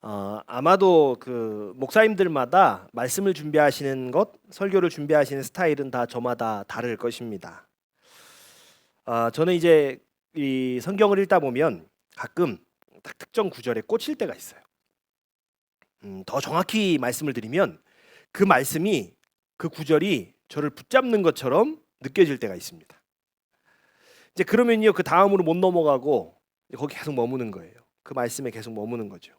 아마도 그 목사님들마다 말씀을 준비하시는 것, 설교를 준비하시는 스타일은 다 저마다 다를 것입니다. 저는 이제 이 성경을 읽다 보면 가끔 딱 특정 구절에 꽂힐 때가 있어요. 더 정확히 말씀을 드리면 그 말씀이 그 구절이 저를 붙잡는 것처럼 느껴질 때가 있습니다. 이제 그러면요 그 다음으로 못 넘어가고 거기 계속 머무는 거예요. 그 말씀에 계속 머무는 거죠.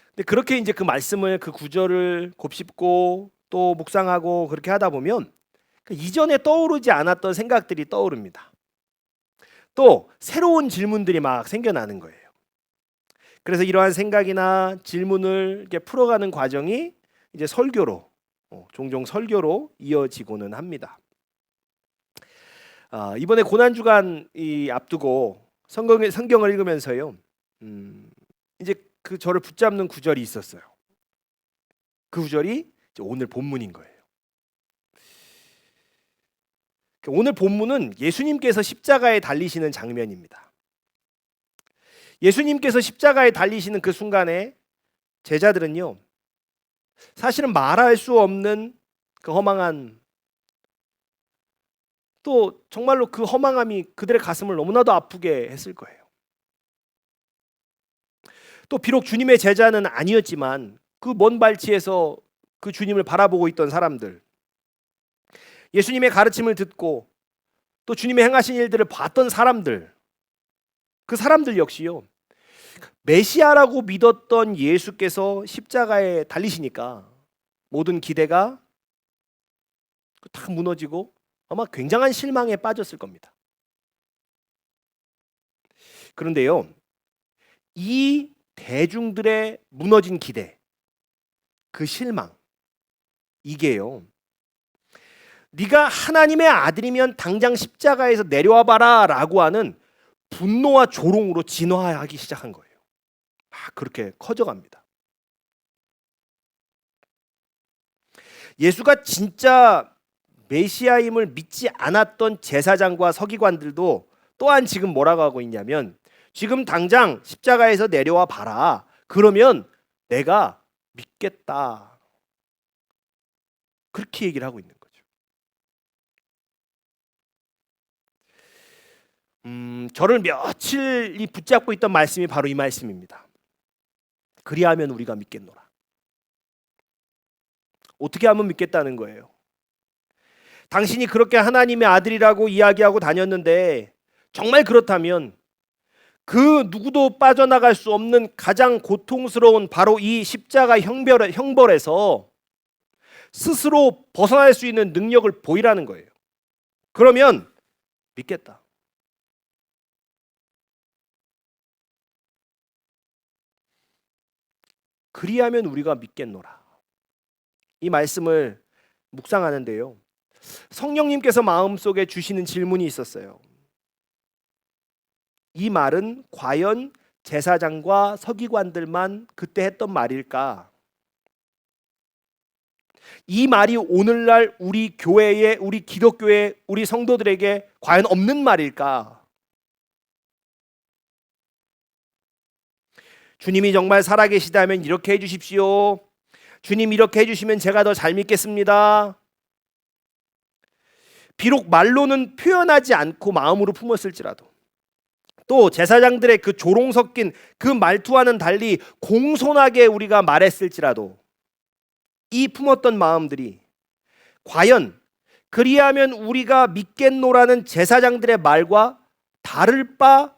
근데 그렇게 이제 그 말씀을 그 구절을 곱씹고 또 묵상하고 그렇게 하다 보면 그 이전에 떠오르지 않았던 생각들이 떠오릅니다. 또 새로운 질문들이 막 생겨나는 거예요. 그래서 이러한 생각이나 질문을 이렇게 풀어가는 과정이 이제 설교로 종종 설교로 이어지고는 합니다. 이번에 고난주간 앞두고 성경을 읽으면서요. 이제 그 저를 붙잡는 구절이 있었어요. 그 구절이 이제 오늘 본문인 거예요. 오늘 본문은 예수님께서 십자가에 달리시는 장면입니다. 예수님께서 십자가에 달리시는 그 순간에 제자들은요, 사실은 말할 수 없는 그 허망한, 또 정말로 그 허망함이 그들의 가슴을 너무나도 아프게 했을 거예요. 또 비록 주님의 제자는 아니었지만 그 먼 발치에서 그 주님을 바라보고 있던 사람들, 예수님의 가르침을 듣고 또 주님의 행하신 일들을 봤던 사람들, 그 사람들 역시요, 메시아라고 믿었던 예수께서 십자가에 달리시니까 모든 기대가 다 무너지고 아마 굉장한 실망에 빠졌을 겁니다. 그런데요, 이 대중들의 무너진 기대, 그 실망, 이게요, 네가 하나님의 아들이면 당장 십자가에서 내려와 봐라 라고 하는 분노와 조롱으로 진화하기 시작한 거예요. 그렇게 커져갑니다. 예수가 진짜 메시아임을 믿지 않았던 제사장과 서기관들도 또한 지금 뭐라고 하고 있냐면, 지금 당장 십자가에서 내려와 봐라. 그러면 내가 믿겠다. 그렇게 얘기를 하고 있는 거죠. 저를 며칠이 붙잡고 있던 말씀이 바로 이 말씀입니다. 그리하면 우리가 믿겠노라. 어떻게 하면 믿겠다는 거예요? 당신이 그렇게 하나님의 아들이라고 이야기하고 다녔는데 정말 그렇다면 그 누구도 빠져나갈 수 없는 가장 고통스러운 바로 이 십자가 형벌에서 스스로 벗어날 수 있는 능력을 보이라는 거예요. 그러면 믿겠다. 그리하면 우리가 믿겠노라. 이 말씀을 묵상하는데요, 성령님께서 마음속에 주시는 질문이 있었어요. 이 말은 과연 제사장과 서기관들만 그때 했던 말일까? 이 말이 오늘날 우리 교회에, 우리 기독교에, 우리 성도들에게 과연 없는 말일까? 주님이 정말 살아계시다면 이렇게 해주십시오. 주님 이렇게 해주시면 제가 더 잘 믿겠습니다. 비록 말로는 표현하지 않고 마음으로 품었을지라도, 또 제사장들의 그 조롱 섞인 그 말투와는 달리 공손하게 우리가 말했을지라도, 이 품었던 마음들이 과연 그리하면 우리가 믿겠노라는 제사장들의 말과 다를 바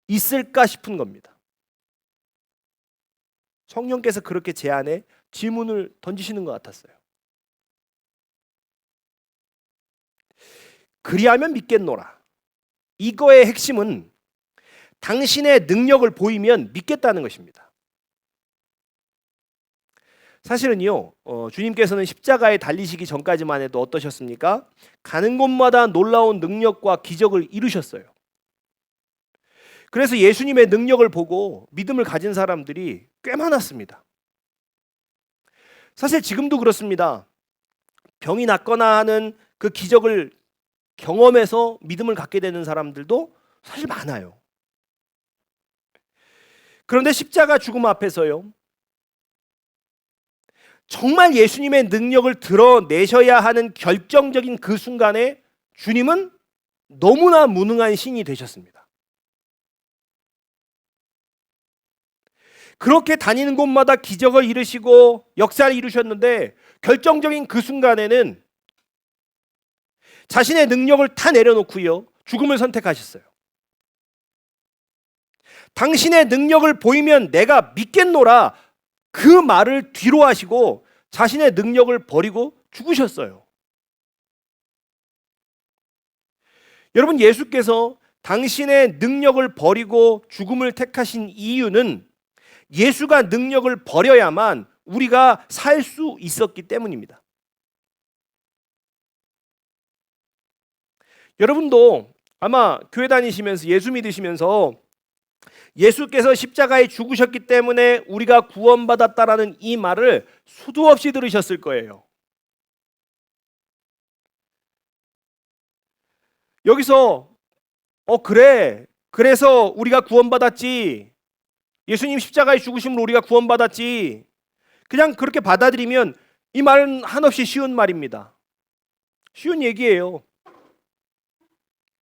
있을까 싶은 겁니다. 성령께서 그렇게 제 안에 질문을 던지시는 것 같았어요. 그리하면 믿겠노라. 이거의 핵심은 당신의 능력을 보이면 믿겠다는 것입니다. 사실은요, 주님께서는 십자가에 달리시기 전까지만 해도 어떠셨습니까? 가는 곳마다 놀라운 능력과 기적을 이루셨어요. 그래서 예수님의 능력을 보고 믿음을 가진 사람들이 꽤 많았습니다. 사실 지금도 그렇습니다. 병이 낫거나 하는 그 기적을 경험해서 믿음을 갖게 되는 사람들도 사실 많아요. 그런데 십자가 죽음 앞에서요, 정말 예수님의 능력을 드러내셔야 하는 결정적인 그 순간에 주님은 너무나 무능한 신이 되셨습니다. 그렇게 다니는 곳마다 기적을 이루시고 역사를 이루셨는데 결정적인 그 순간에는 자신의 능력을 다 내려놓고요, 죽음을 선택하셨어요. 당신의 능력을 보이면 내가 믿겠노라, 그 말을 뒤로 하시고 자신의 능력을 버리고 죽으셨어요. 여러분, 예수께서 당신의 능력을 버리고 죽음을 택하신 이유는 예수가 능력을 버려야만 우리가 살 수 있었기 때문입니다. 여러분도 아마 교회 다니시면서 예수 믿으시면서 예수께서 십자가에 죽으셨기 때문에 우리가 구원받았다라는 이 말을 수도 없이 들으셨을 거예요. 여기서 그래, 그래서 우리가 구원받았지, 예수님 십자가에 죽으심으로 우리가 구원받았지, 그냥 그렇게 받아들이면 이 말은 한없이 쉬운 말입니다. 쉬운 얘기예요.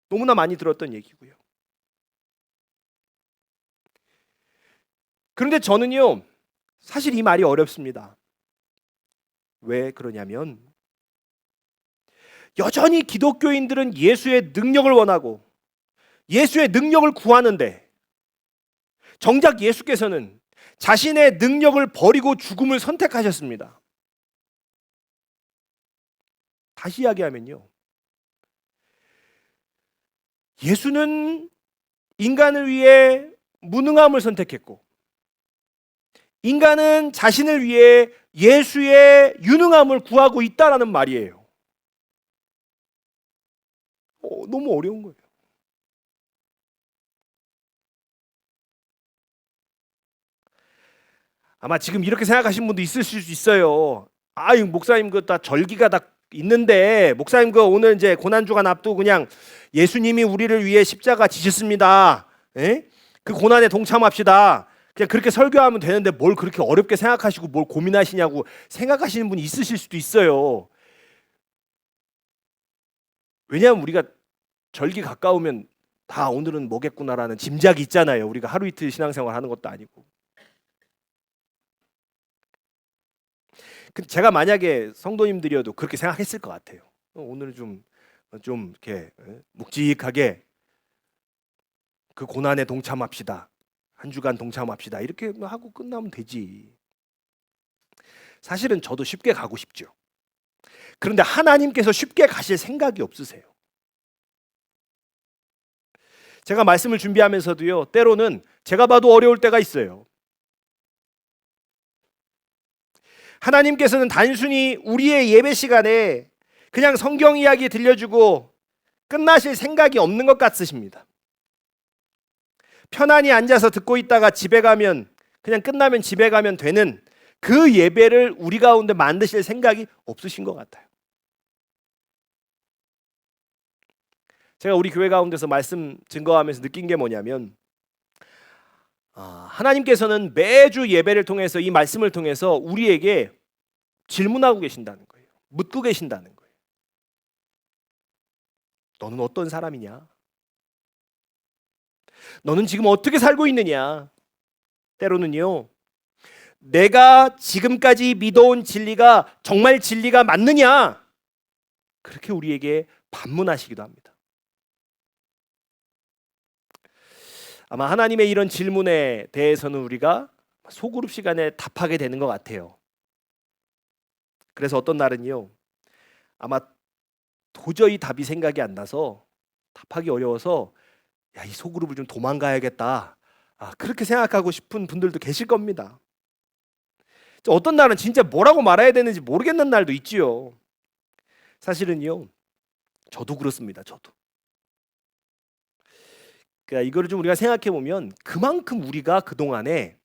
너무나 많이 들었던 얘기고요. 그런데 저는요, 사실 이 말이 어렵습니다. 왜 그러냐면 여전히 기독교인들은 예수의 능력을 원하고 예수의 능력을 구하는데 정작 예수께서는 자신의 능력을 버리고 죽음을 선택하셨습니다. 다시 이야기하면요, 예수는 인간을 위해 무능함을 선택했고 인간은 자신을 위해 예수의 유능함을 구하고 있다라는 말이에요. 너무 어려운 거예요. 아마 지금 이렇게 생각하시는 분도 있을 수 있어요. 목사님 그 다 절기가 다 있는데 목사님 그 오늘 이제 고난 주간 앞두고 그냥 예수님이 우리를 위해 십자가 지셨습니다. 에? 그 고난에 동참합시다. 그냥 그렇게 설교하면 되는데 뭘 그렇게 어렵게 생각하시고 뭘 고민하시냐고 생각하시는 분이 있으실 수도 있어요. 왜냐하면 우리가 절기 가까우면 다 오늘은 뭐겠구나라는 짐작이 있잖아요. 우리가 하루 이틀 신앙생활 하는 것도 아니고. 제가 만약에 성도님들이어도 그렇게 생각했을 것 같아요. 오늘 좀 이렇게 묵직하게 그 고난에 동참합시다. 한 주간 동참합시다. 이렇게 하고 끝나면 되지. 사실은 저도 쉽게 가고 싶죠. 그런데 하나님께서 쉽게 가실 생각이 없으세요. 제가 말씀을 준비하면서도요, 때로는 제가 봐도 어려울 때가 있어요. 하나님께서는 단순히 우리의 예배 시간에 그냥 성경 이야기 들려주고 끝나실 생각이 없는 것 같으십니다. 편안히 앉아서 듣고 있다가 집에 가면 그냥 끝나면 집에 가면 되는 그 예배를 우리 가운데 만드실 생각이 없으신 것 같아요. 제가 우리 교회 가운데서 말씀 증거하면서 느낀 게 뭐냐면 하나님께서는 매주 예배를 통해서 이 말씀을 통해서 우리에게 질문하고 계신다는 거예요. 묻고 계신다는 거예요. 너는 어떤 사람이냐? 너는 지금 어떻게 살고 있느냐? 때로는요, 내가 지금까지 믿어온 진리가 정말 진리가 맞느냐? 그렇게 우리에게 반문하시기도 합니다. 아마 하나님의 이런 질문에 대해서는 우리가 소그룹 시간에 답하게 되는 것 같아요. 그래서 어떤 날은요, 아마 도저히 답이 생각이 안 나서 답하기 어려워서 이 소그룹을 좀 도망가야겠다, 그렇게 생각하고 싶은 분들도 계실 겁니다. 어떤 날은 진짜 뭐라고 말해야 되는지 모르겠는 날도 있지요. 사실은요, 저도 그렇습니다. 저도. 그러니까 이거를 좀 우리가 생각해 보면 그만큼 우리가 그동안에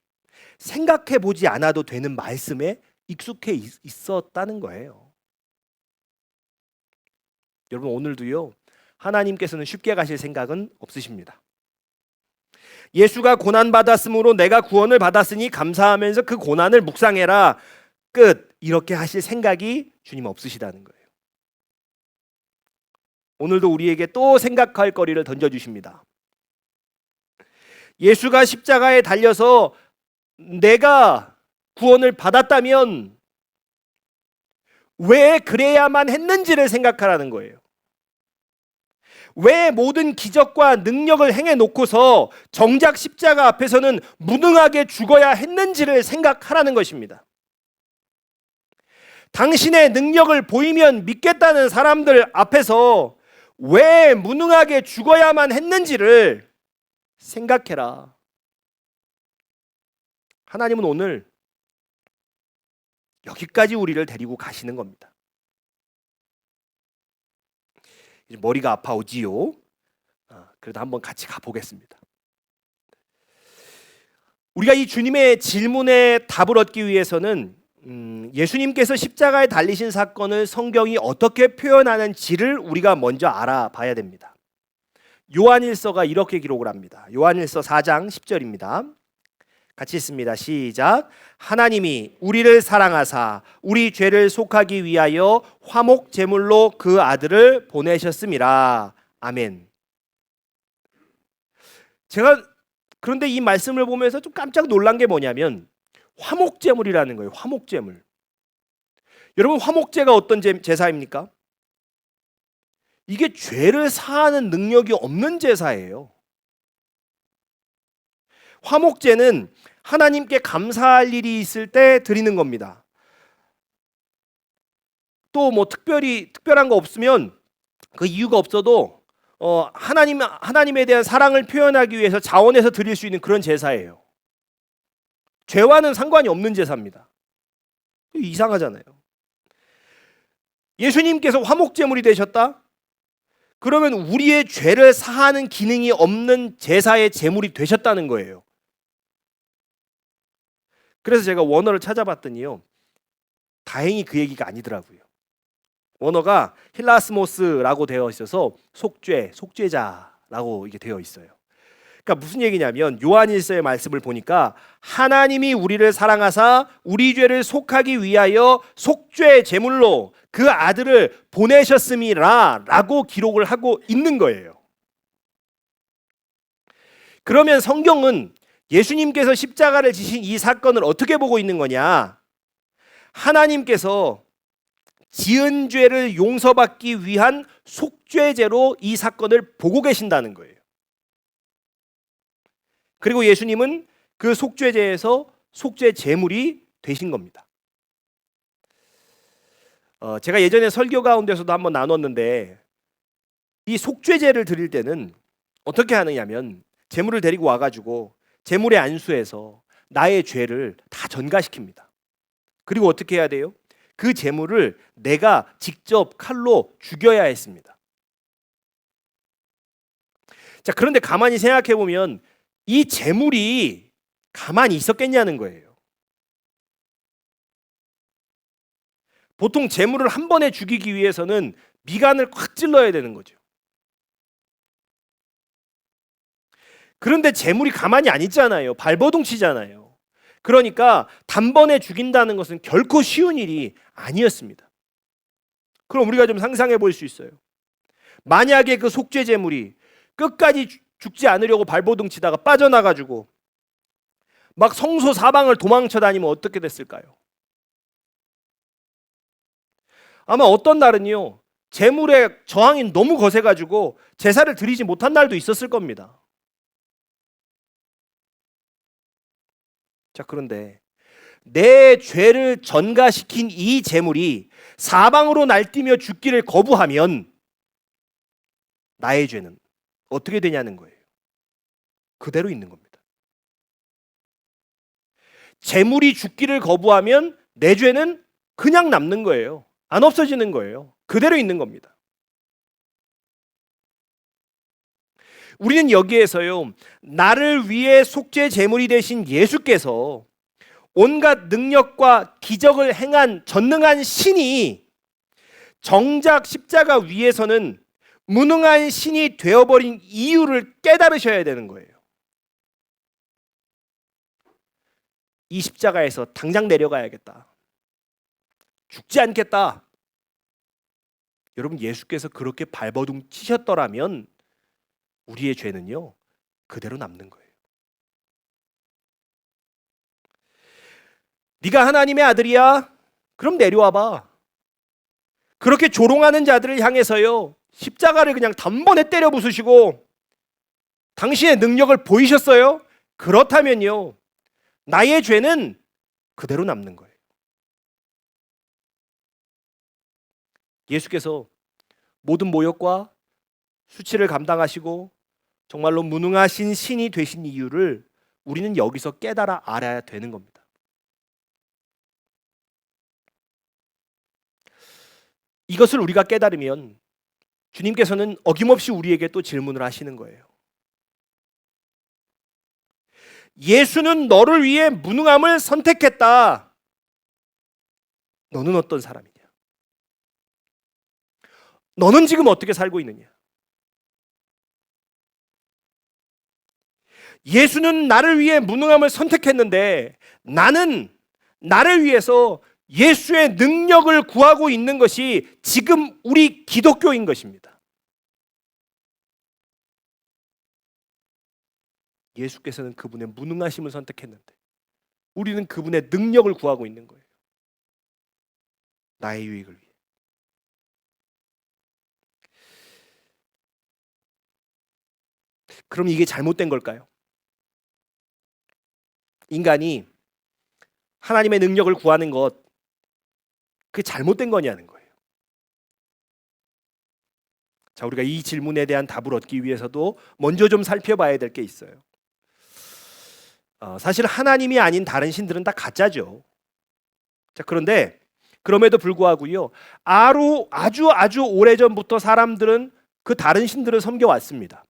생각해 보지 않아도 되는 말씀에 익숙해 있었다는 거예요. 여러분, 오늘도요, 하나님께서는 쉽게 가실 생각은 없으십니다. 예수가 고난 받았으므로 내가 구원을 받았으니 감사하면서 그 고난을 묵상해라. 끝. 이렇게 하실 생각이 주님 없으시다는 거예요. 오늘도 우리에게 또 생각할 거리를 던져주십니다. 예수가 십자가에 달려서 내가 구원을 받았다면 왜 그래야만 했는지를 생각하라는 거예요. 왜 모든 기적과 능력을 행해 놓고서 정작 십자가 앞에서는 무능하게 죽어야 했는지를 생각하라는 것입니다. 당신의 능력을 보이면 믿겠다는 사람들 앞에서 왜 무능하게 죽어야만 했는지를 생각해라. 하나님은 오늘 여기까지 우리를 데리고 가시는 겁니다. 머리가 아파오지요. 그래도 한번 같이 가보겠습니다. 우리가 이 주님의 질문에 답을 얻기 위해서는 예수님께서 십자가에 달리신 사건을 성경이 어떻게 표현하는지를 우리가 먼저 알아봐야 됩니다. 요한일서가 이렇게 기록을 합니다. 요한일서 4장 10절입니다. 같이 읽습니다. 시작. 하나님이 우리를 사랑하사 우리 죄를 속하기 위하여 화목 제물로 그 아들을 보내셨음이라. 아멘. 제가 그런데 이 말씀을 보면서 좀 깜짝 놀란 게 뭐냐면 화목 제물이라는 거예요. 화목 제물. 여러분, 화목제가 어떤 제사입니까? 이게 죄를 사하는 능력이 없는 제사예요. 화목제는 하나님께 감사할 일이 있을 때 드리는 겁니다. 또 뭐 특별한 거 없으면 그 이유가 없어도 하나님에 대한 사랑을 표현하기 위해서 자원해서 드릴 수 있는 그런 제사예요. 죄와는 상관이 없는 제사입니다. 이상하잖아요. 예수님께서 화목제물이 되셨다? 그러면 우리의 죄를 사하는 기능이 없는 제사의 제물이 되셨다는 거예요. 그래서 제가 원어를 찾아봤더니요, 다행히 그 얘기가 아니더라고요. 원어가 힐라스모스라고 되어 있어서 속죄자라고 이게 되어 있어요. 그러니까 무슨 얘기냐면 요한일서의 말씀을 보니까 하나님이 우리를 사랑하사 우리 죄를 속하기 위하여 속죄 제물로 그 아들을 보내셨음이라 라고 기록을 하고 있는 거예요. 그러면 성경은 예수님께서 십자가를 지신 이 사건을 어떻게 보고 있는 거냐? 하나님께서 지은 죄를 용서받기 위한 속죄제로 이 사건을 보고 계신다는 거예요. 그리고 예수님은 그 속죄제에서 속죄 제물이 되신 겁니다. 제가 예전에 설교 가운데서도 한번 나눴는데 이 속죄제를 드릴 때는 어떻게 하느냐면 제물을 데리고 와가지고 제물에 안수해서 나의 죄를 다 전가시킵니다. 그리고 어떻게 해야 돼요? 그 제물을 내가 직접 칼로 죽여야 했습니다. 자, 그런데 가만히 생각해 보면 이 제물이 가만히 있었겠냐는 거예요. 보통 제물을 한 번에 죽이기 위해서는 미간을 콱 찔러야 되는 거죠. 그런데 제물이 가만히 안 있잖아요. 발버둥 치잖아요. 그러니까 단번에 죽인다는 것은 결코 쉬운 일이 아니었습니다. 그럼 우리가 좀 상상해 볼 수 있어요. 만약에 그 속죄 제물이 끝까지 죽지 않으려고 발버둥 치다가 빠져나가지고 막 성소 사방을 도망쳐 다니면 어떻게 됐을까요? 아마 어떤 날은요, 제물의 저항이 너무 거세가지고 제사를 드리지 못한 날도 있었을 겁니다. 자, 그런데 내 죄를 전가시킨 이 제물이 사방으로 날뛰며 죽기를 거부하면 나의 죄는 어떻게 되냐는 거예요. 그대로 있는 겁니다. 제물이 죽기를 거부하면 내 죄는 그냥 남는 거예요. 안 없어지는 거예요. 그대로 있는 겁니다. 우리는 여기에서요, 나를 위해 속죄 제물이 되신 예수께서 온갖 능력과 기적을 행한 전능한 신이 정작 십자가 위에서는 무능한 신이 되어버린 이유를 깨달으셔야 되는 거예요. 이 십자가에서 당장 내려가야겠다. 죽지 않겠다. 여러분, 예수께서 그렇게 발버둥 치셨더라면 우리의 죄는요, 그대로 남는 거예요. 네가 하나님의 아들이야? 그럼 내려와 봐. 그렇게 조롱하는 자들을 향해서요, 십자가를 그냥 단번에 때려 부수시고 당신의 능력을 보이셨어요? 그렇다면요, 나의 죄는 그대로 남는 거예요. 예수께서 모든 모욕과 수치를 감당하시고 정말로 무능하신 신이 되신 이유를 우리는 여기서 깨달아 알아야 되는 겁니다. 이것을 우리가 깨달으면 주님께서는 어김없이 우리에게 또 질문을 하시는 거예요. 예수는 너를 위해 무능함을 선택했다. 너는 어떤 사람이냐? 너는 지금 어떻게 살고 있느냐? 예수는 나를 위해 무능함을 선택했는데 나는 나를 위해서 예수의 능력을 구하고 있는 것이 지금 우리 기독교인 것입니다. 예수께서는 그분의 무능하심을 선택했는데 우리는 그분의 능력을 구하고 있는 거예요. 나의 유익을 위해. 그럼 이게 잘못된 걸까요? 인간이 하나님의 능력을 구하는 것, 그게 잘못된 거냐는 거예요. 자, 우리가 이 질문에 대한 답을 얻기 위해서도 먼저 좀 살펴봐야 될 게 있어요. 사실 하나님이 아닌 다른 신들은 다 가짜죠. 자, 그런데 그럼에도 불구하고요, 아주 오래전부터 사람들은 그 다른 신들을 섬겨왔습니다.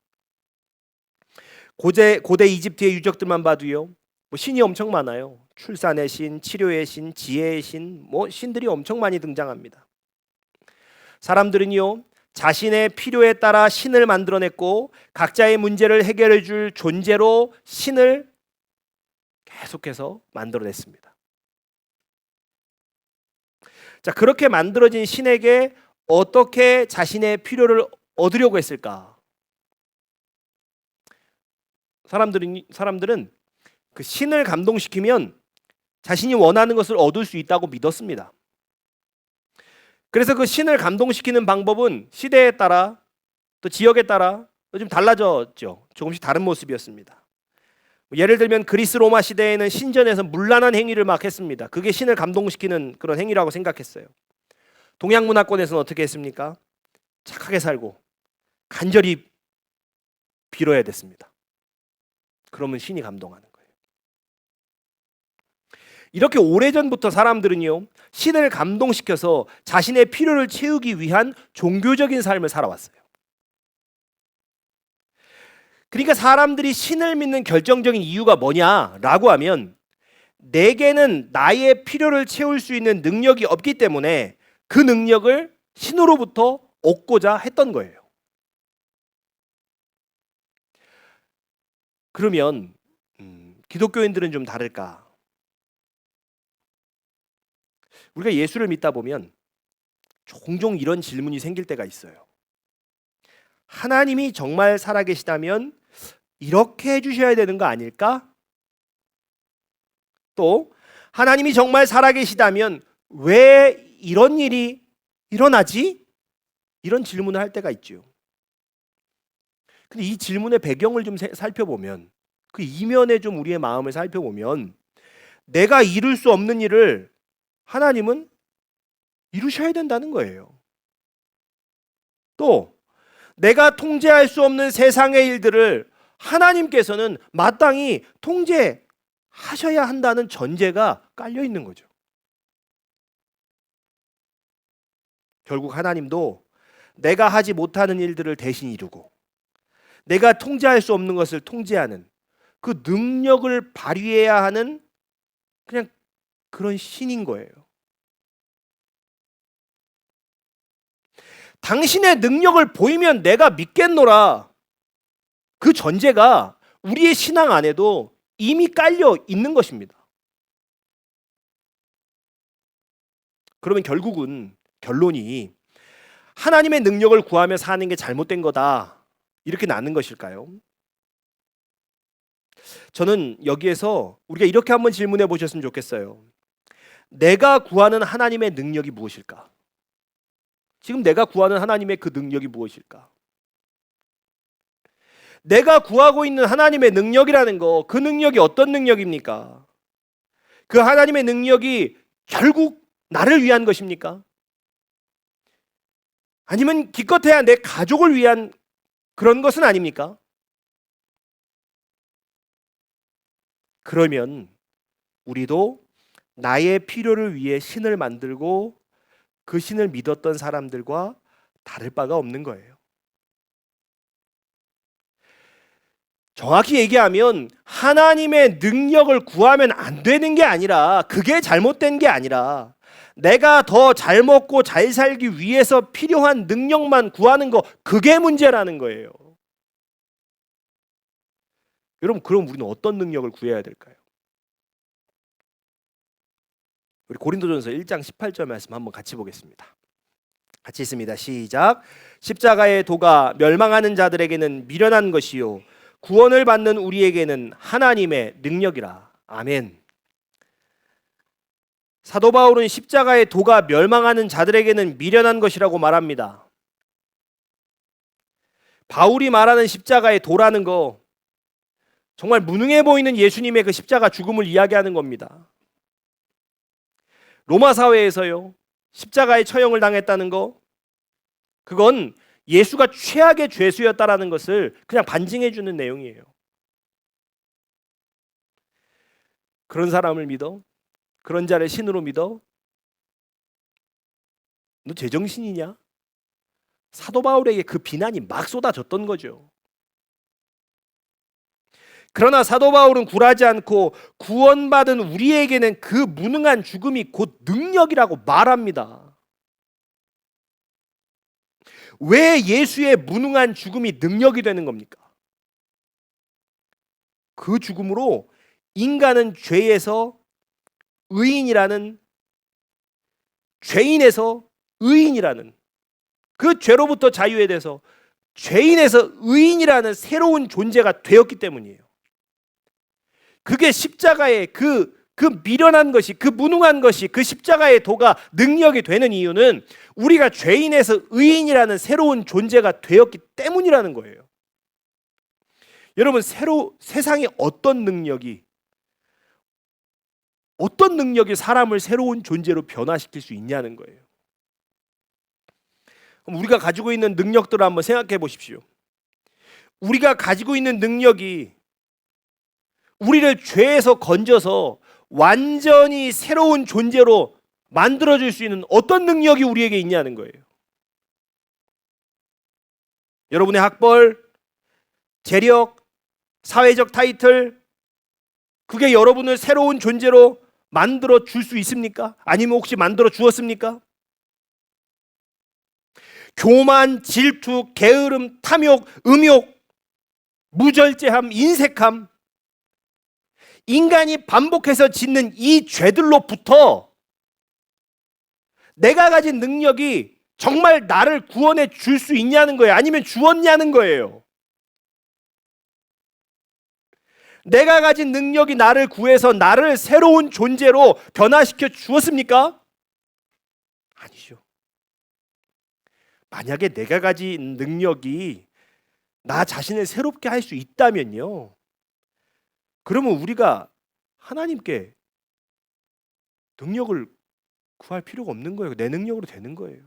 고대 이집트의 유적들만 봐도요, 신이 엄청 많아요. 출산의 신, 치료의 신, 지혜의 신, 신들이 엄청 많이 등장합니다. 사람들은요, 자신의 필요에 따라 신을 만들어냈고 각자의 문제를 해결해 줄 존재로 신을 계속해서 만들어냈습니다. 자, 그렇게 만들어진 신에게 어떻게 자신의 필요를 얻으려고 했을까? 사람들은 그 신을 감동시키면 자신이 원하는 것을 얻을 수 있다고 믿었습니다. 그래서 그 신을 감동시키는 방법은 시대에 따라 또 지역에 따라 좀 달라졌죠. 조금씩 다른 모습이었습니다. 예를 들면 그리스 로마 시대에는 신전에서 문란한 행위를 막 했습니다. 그게 신을 감동시키는 그런 행위라고 생각했어요. 동양 문화권에서는 어떻게 했습니까? 착하게 살고 간절히 빌어야 됐습니다. 그러면 신이 감동하는 거예요. 이렇게 오래전부터 사람들은요, 신을 감동시켜서 자신의 필요를 채우기 위한 종교적인 삶을 살아왔어요. 그러니까 사람들이 신을 믿는 결정적인 이유가 뭐냐라고 하면, 내게는 나의 필요를 채울 수 있는 능력이 없기 때문에 그 능력을 신으로부터 얻고자 했던 거예요. 그러면 기독교인들은 좀 다를까? 우리가 예수를 믿다 보면 종종 이런 질문이 생길 때가 있어요. 하나님이 정말 살아계시다면 이렇게 해주셔야 되는 거 아닐까? 또 하나님이 정말 살아계시다면 왜 이런 일이 일어나지? 이런 질문을 할 때가 있죠. 근데 이 질문의 배경을 좀 살펴보면, 그 이면에 좀 우리의 마음을 살펴보면, 내가 이룰 수 없는 일을 하나님은 이루셔야 된다는 거예요. 또 내가 통제할 수 없는 세상의 일들을 하나님께서는 마땅히 통제하셔야 한다는 전제가 깔려 있는 거죠. 결국 하나님도 내가 하지 못하는 일들을 대신 이루고 내가 통제할 수 없는 것을 통제하는 그 능력을 발휘해야 하는 그냥 그런 신인 거예요. 당신의 능력을 보이면 내가 믿겠노라. 그 전제가 우리의 신앙 안에도 이미 깔려 있는 것입니다. 그러면 결국은 결론이 하나님의 능력을 구하며 사는 게 잘못된 거다, 이렇게 나는 것일까요? 저는 여기에서 우리가 이렇게 한번 질문해 보셨으면 좋겠어요. 내가 구하는 하나님의 능력이 무엇일까? 지금 내가 구하는 하나님의 그 능력이 무엇일까? 내가 구하고 있는 하나님의 능력이라는 거, 그 능력이 어떤 능력입니까? 그 하나님의 능력이 결국 나를 위한 것입니까? 아니면 기껏해야 내 가족을 위한 그런 것은 아닙니까? 그러면 우리도 나의 필요를 위해 신을 만들고 그 신을 믿었던 사람들과 다를 바가 없는 거예요. 정확히 얘기하면 하나님의 능력을 구하면 안 되는 게 아니라, 그게 잘못된 게 아니라, 내가 더 잘 먹고 잘 살기 위해서 필요한 능력만 구하는 거, 그게 문제라는 거예요. 여러분, 그럼 우리는 어떤 능력을 구해야 될까요? 우리 고린도전서 1장 18절 말씀 한번 같이 보겠습니다. 같이 있습니다. 시작. 십자가의 도가 멸망하는 자들에게는 미련한 것이요 구원을 받는 우리에게는 하나님의 능력이라. 아멘. 사도 바울은 십자가의 도가 멸망하는 자들에게는 미련한 것이라고 말합니다. 바울이 말하는 십자가의 도라는 거, 정말 무능해 보이는 예수님의 그 십자가 죽음을 이야기하는 겁니다. 로마 사회에서요, 십자가의 처형을 당했다는 거, 그건 예수가 최악의 죄수였다라는 것을 그냥 반증해 주는 내용이에요. 그런 사람을 믿어? 그런 자를 신으로 믿어? 너 제정신이냐? 사도 바울에게 그 비난이 막 쏟아졌던 거죠. 그러나 사도 바울은 굴하지 않고 구원받은 우리에게는 그 무능한 죽음이 곧 능력이라고 말합니다. 왜 예수의 무능한 죽음이 능력이 되는 겁니까? 그 죽음으로 인간은 죄에서 의인이라는, 죄인에서 의인이라는, 그 죄로부터 자유에 대해서 죄인에서 의인이라는 새로운 존재가 되었기 때문이에요. 그게 십자가의 그 미련한 것이, 그 무능한 것이, 그 십자가의 도가 능력이 되는 이유는 우리가 죄인에서 의인이라는 새로운 존재가 되었기 때문이라는 거예요. 여러분, 세상에 어떤 능력이 사람을 새로운 존재로 변화시킬 수 있냐는 거예요. 그럼 우리가 가지고 있는 능력들을 한번 생각해 보십시오. 우리가 가지고 있는 능력이 우리를 죄에서 건져서 완전히 새로운 존재로 만들어줄 수 있는 어떤 능력이 우리에게 있냐는 거예요. 여러분의 학벌, 재력, 사회적 타이틀, 그게 여러분을 새로운 존재로 만들어 줄 수 있습니까? 아니면 혹시 만들어 주었습니까? 교만, 질투, 게으름, 탐욕, 음욕, 무절제함, 인색함, 인간이 반복해서 짓는 이 죄들로부터 내가 가진 능력이 정말 나를 구원해 줄 수 있냐는 거예요. 아니면 주었냐는 거예요. 내가 가진 능력이 나를 구해서 나를 새로운 존재로 변화시켜 주었습니까? 아니죠. 만약에 내가 가진 능력이 나 자신을 새롭게 할 수 있다면요, 그러면 우리가 하나님께 능력을 구할 필요가 없는 거예요. 내 능력으로 되는 거예요.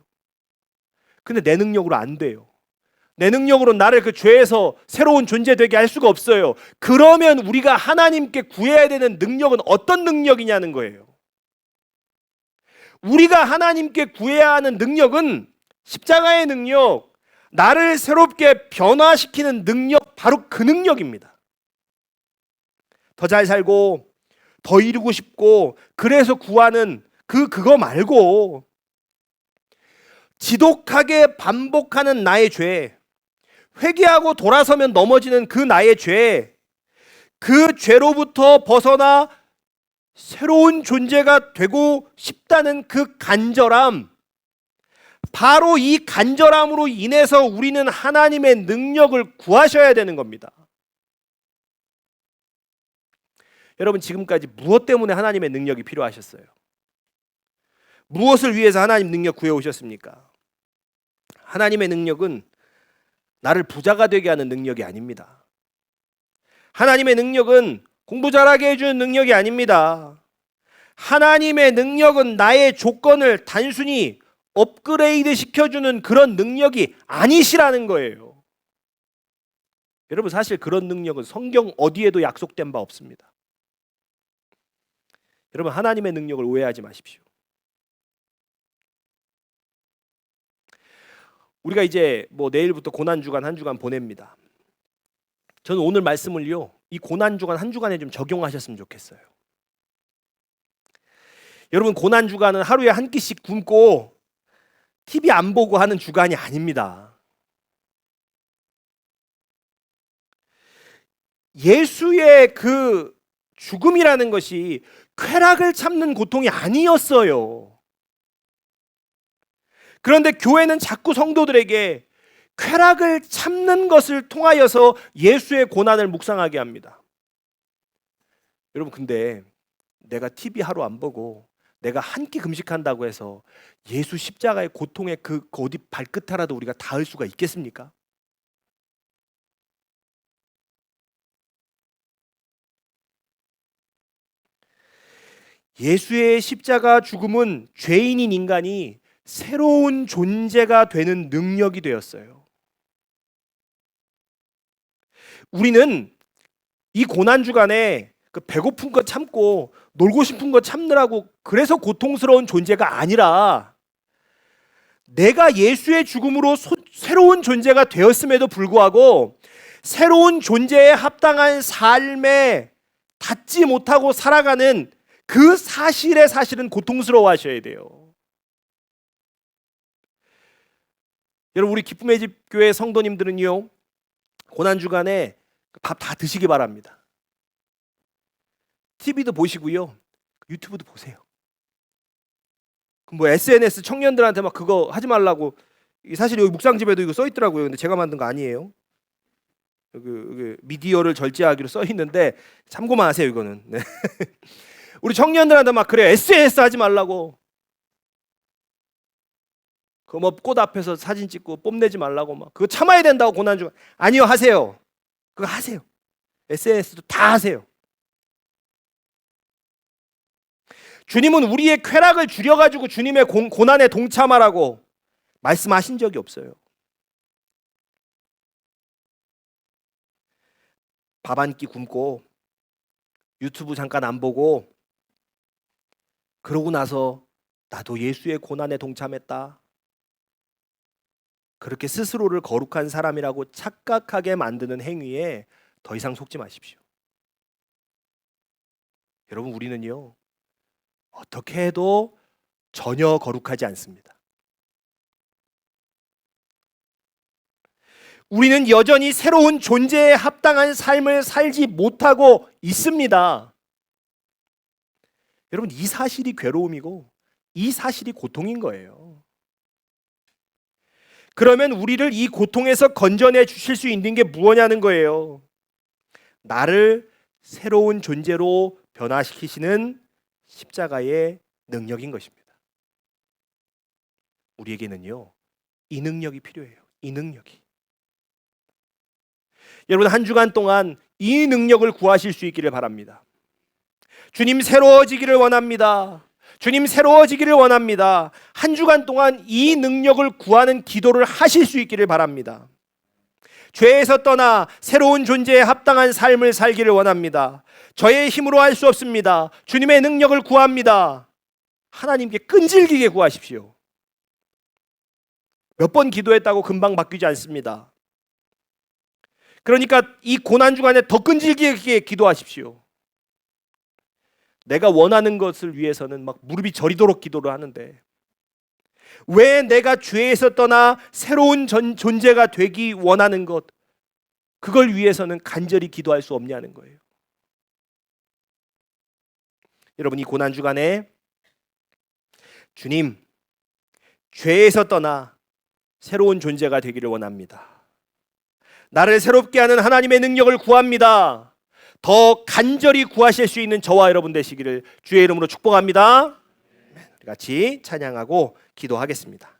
근데 내 능력으로 안 돼요. 내 능력으로 나를 그 죄에서 새로운 존재 되게 할 수가 없어요. 그러면 우리가 하나님께 구해야 되는 능력은 어떤 능력이냐는 거예요. 우리가 하나님께 구해야 하는 능력은 십자가의 능력, 나를 새롭게 변화시키는 능력, 바로 그 능력입니다. 더 잘 살고 더 이루고 싶고 그래서 구하는 그거 말고, 지독하게 반복하는 나의 죄, 회개하고 돌아서면 넘어지는 그 나의 죄, 그 죄로부터 벗어나 새로운 존재가 되고 싶다는 그 간절함, 바로 이 간절함으로 인해서 우리는 하나님의 능력을 구하셔야 되는 겁니다. 여러분, 지금까지 무엇 때문에 하나님의 능력이 필요하셨어요? 무엇을 위해서 하나님 능력 구해 오셨습니까? 하나님의 능력은 나를 부자가 되게 하는 능력이 아닙니다. 하나님의 능력은 공부 잘하게 해주는 능력이 아닙니다. 하나님의 능력은 나의 조건을 단순히 업그레이드 시켜주는 그런 능력이 아니시라는 거예요. 여러분, 사실 그런 능력은 성경 어디에도 약속된 바 없습니다. 여러분, 하나님의 능력을 오해하지 마십시오. 우리가 이제 내일부터 고난주간 한 주간 보냅니다. 저는 오늘 말씀을요, 이 고난주간 한 주간에 좀 적용하셨으면 좋겠어요. 여러분, 고난주간은 하루에 한 끼씩 굶고 TV 안 보고 하는 주간이 아닙니다. 예수의 그 죽음이라는 것이 쾌락을 참는 고통이 아니었어요. 그런데 교회는 자꾸 성도들에게 쾌락을 참는 것을 통하여서 예수의 고난을 묵상하게 합니다. 여러분, 근데 내가 TV 하루 안 보고 내가 한 끼 금식한다고 해서 예수 십자가의 고통의 그 어디 발끝 하나도 우리가 닿을 수가 있겠습니까? 예수의 십자가 죽음은 죄인인 인간이 새로운 존재가 되는 능력이 되었어요. 우리는 이 고난주간에 그 배고픈 거 참고 놀고 싶은 거 참느라고 그래서 고통스러운 존재가 아니라 내가 예수의 죽음으로 새로운 존재가 되었음에도 불구하고 새로운 존재에 합당한 삶에 닿지 못하고 살아가는 그 사실은 고통스러워 하셔야 돼요. 여러분, 우리 기쁨의 집 교회 성도님들은요, 고난주간에 밥 다 드시기 바랍니다. TV도 보시고요, 유튜브도 보세요. SNS 청년들한테 막 그거 하지 말라고, 사실 여기 묵상집에도 이거 써 있더라고요. 근데 제가 만든 거 아니에요. 여기 미디어를 절제하기로 써 있는데 참고만 하세요, 이거는. 네. 우리 청년들한테 막 그래요. SNS 하지 말라고. 그 꽃 앞에서 사진 찍고 뽐내지 말라고 막 그거 참아야 된다고 고난주. 아니요, 하세요. 그거 하세요. SNS도 다 하세요. 주님은 우리의 쾌락을 줄여가지고 주님의 고난에 동참하라고 말씀하신 적이 없어요. 밥 한 끼 굶고 유튜브 잠깐 안 보고 그러고 나서 나도 예수의 고난에 동참했다, 그렇게 스스로를 거룩한 사람이라고 착각하게 만드는 행위에 더 이상 속지 마십시오. 여러분, 우리는요, 어떻게 해도 전혀 거룩하지 않습니다. 우리는 여전히 새로운 존재에 합당한 삶을 살지 못하고 있습니다. 여러분, 이 사실이 괴로움이고 이 사실이 고통인 거예요. 그러면 우리를 이 고통에서 건져내 주실 수 있는 게 무엇냐는 거예요. 나를 새로운 존재로 변화시키시는 십자가의 능력인 것입니다. 우리에게는요, 이 능력이 필요해요. 이 능력이. 여러분, 한 주간 동안 이 능력을 구하실 수 있기를 바랍니다. 주님, 새로워지기를 원합니다. 주님, 새로워지기를 원합니다. 한 주간 동안 이 능력을 구하는 기도를 하실 수 있기를 바랍니다. 죄에서 떠나 새로운 존재에 합당한 삶을 살기를 원합니다. 저의 힘으로 할 수 없습니다. 주님의 능력을 구합니다. 하나님께 끈질기게 구하십시오. 몇 번 기도했다고 금방 바뀌지 않습니다. 그러니까 이 고난주간에 더 끈질기게 기도하십시오. 내가 원하는 것을 위해서는 막 무릎이 저리도록 기도를 하는데 왜 내가 죄에서 떠나 새로운 존재가 되기 원하는 것, 그걸 위해서는 간절히 기도할 수 없냐는 거예요. 여러분, 이 고난 주간에 주님, 죄에서 떠나 새로운 존재가 되기를 원합니다. 나를 새롭게 하는 하나님의 능력을 구합니다. 더 간절히 구하실 수 있는 저와 여러분 되시기를 주의 이름으로 축복합니다. 같이 찬양하고 기도하겠습니다.